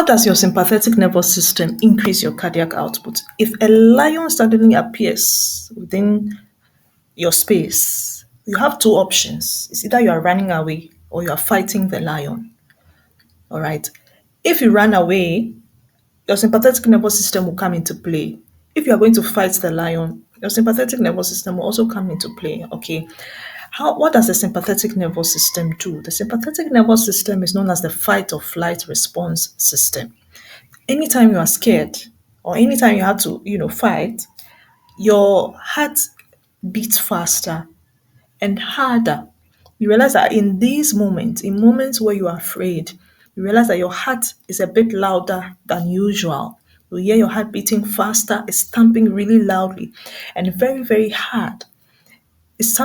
How does your sympathetic nervous system increase your cardiac output? If a lion suddenly appears within your space, you have two options. It's either you are running away or you are fighting the lion. All right. If you run away, your sympathetic nervous system will come into play. If you are going to fight the lion, your sympathetic nervous system will also come into play. Okay. What does the sympathetic nervous system do? The sympathetic nervous system is known as the fight or flight response system. Anytime you are scared or anytime you have to, fight, your heart beats faster and harder. You realize that in these moments, in moments where you are afraid, you realize that your heart is a bit louder than usual. You hear your heart beating faster, it's thumping really loudly and very, very hard. It's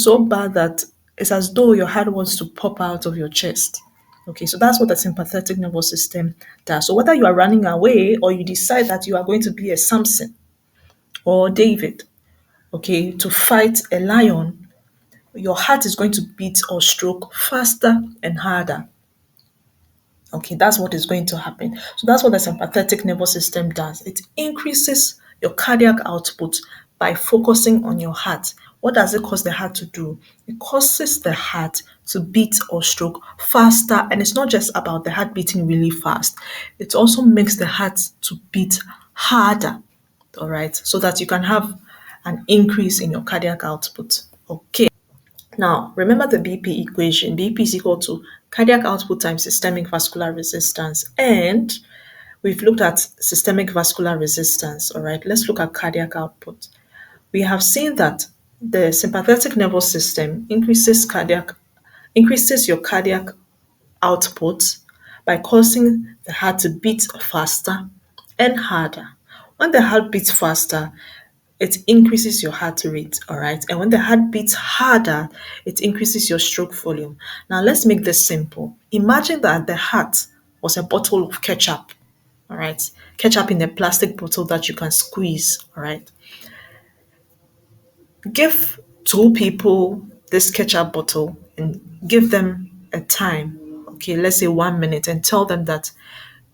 so bad that it's as though your heart wants to pop out of your chest. Okay, so that's what the sympathetic nervous system does. So whether you are running away or you decide that you are going to be a Samson or David, okay, to fight a lion, your heart is going to beat or stroke faster and harder. Okay, that's what is going to happen. So that's what the sympathetic nervous system does. It increases your cardiac output by focusing on your heart. What does it cause the heart to do? It causes the heart to beat or stroke faster. And it's not just about the heart beating really fast. It also makes the heart to beat harder. All right. So that you can have an increase in your cardiac output. Okay. Now, remember the BP equation. BP is equal to cardiac output times systemic vascular resistance. And we've looked at systemic vascular resistance. All right, let's look at cardiac output. We have seen that the sympathetic nervous system increases your cardiac output by causing the heart to beat faster and harder. When the heart beats faster, it increases your heart rate, all right? And when the heart beats harder, it increases your stroke volume. Now, let's make this simple. Imagine that the heart was a bottle of ketchup, all right? Ketchup in a plastic bottle that you can squeeze, all right? Give two people this ketchup bottle and give them a time, okay, let's say 1 minute, and tell them that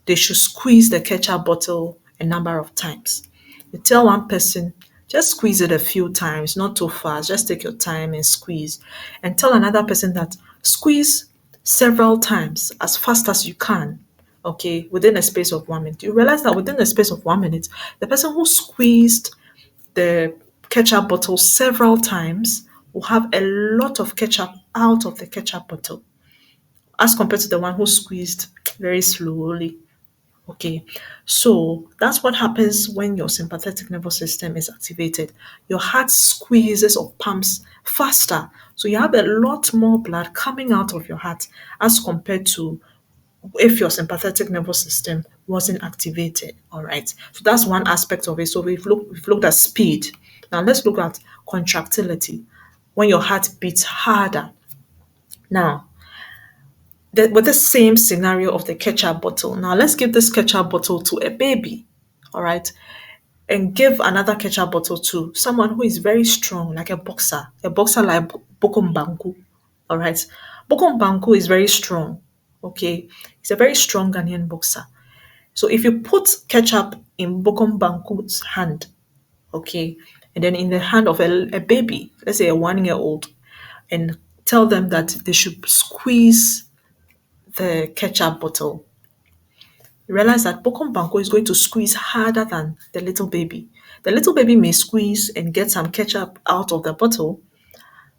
they should squeeze the ketchup bottle a number of times. You tell one person, just squeeze it a few times, not too fast, just take your time and squeeze. And tell another person that squeeze several times as fast as you can, okay, within a space of 1 minute. You realize that within a space of 1 minute, the person who squeezed the ketchup bottle several times will have a lot of ketchup out of the ketchup bottle as compared to the one who squeezed very slowly. Okay, so that's what happens when your sympathetic nervous system is activated. Your heart squeezes or pumps faster. So you have a lot more blood coming out of your heart as compared to if your sympathetic nervous system wasn't activated. All right. So that's one aspect of it. So we've looked at speed. Now let's look at contractility. When your heart beats harder. Now, with the same scenario of the ketchup bottle. Now let's give this ketchup bottle to a baby, all right, and give another ketchup bottle to someone who is very strong, like a boxer like Bokum Banku, all right. Bokum Banku is very strong, okay. He's a very strong Ghanaian boxer. So if you put ketchup in Bokum Banku's hand, okay, and then in the hand of a baby, let's say a 1 year old, and tell them that they should squeeze the ketchup bottle, you realize that Bokon Banko is going to squeeze harder than the little baby. The little baby may squeeze and get some ketchup out of the bottle,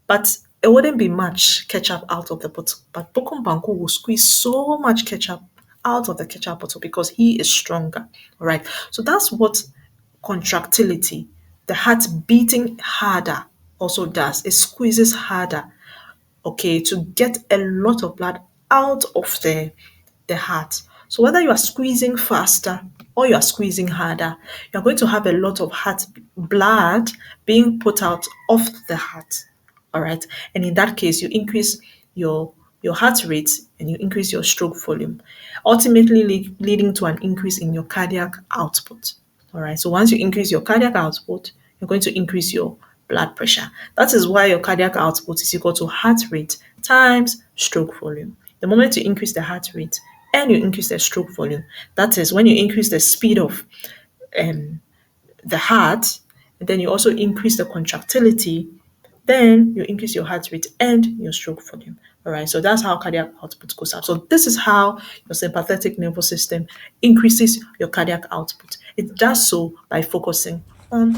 but it wouldn't be much ketchup out of the bottle. But Bokon Banko will squeeze so much ketchup out of the ketchup bottle because he is stronger. All right. So that's what contractility, the heart beating harder, also does. It squeezes harder, okay, to get a lot of blood out of the heart. So whether you are squeezing faster or you are squeezing harder, you're going to have a lot of heart blood being put out of the heart. All right. And in that case, you increase your heart rate and you increase your stroke volume, ultimately leading to an increase in your cardiac output. All right. So once you increase your cardiac output, you're going to increase your blood pressure. That is why your cardiac output is equal to heart rate times stroke volume. The moment you increase the heart rate, and you increase the stroke volume. That is, when you increase the speed of um, the heart, and then you also increase the contractility, then you increase your heart rate and your stroke volume. All right, so that's how cardiac output goes up. So this is how your sympathetic nervous system increases your cardiac output. It does so by focusing on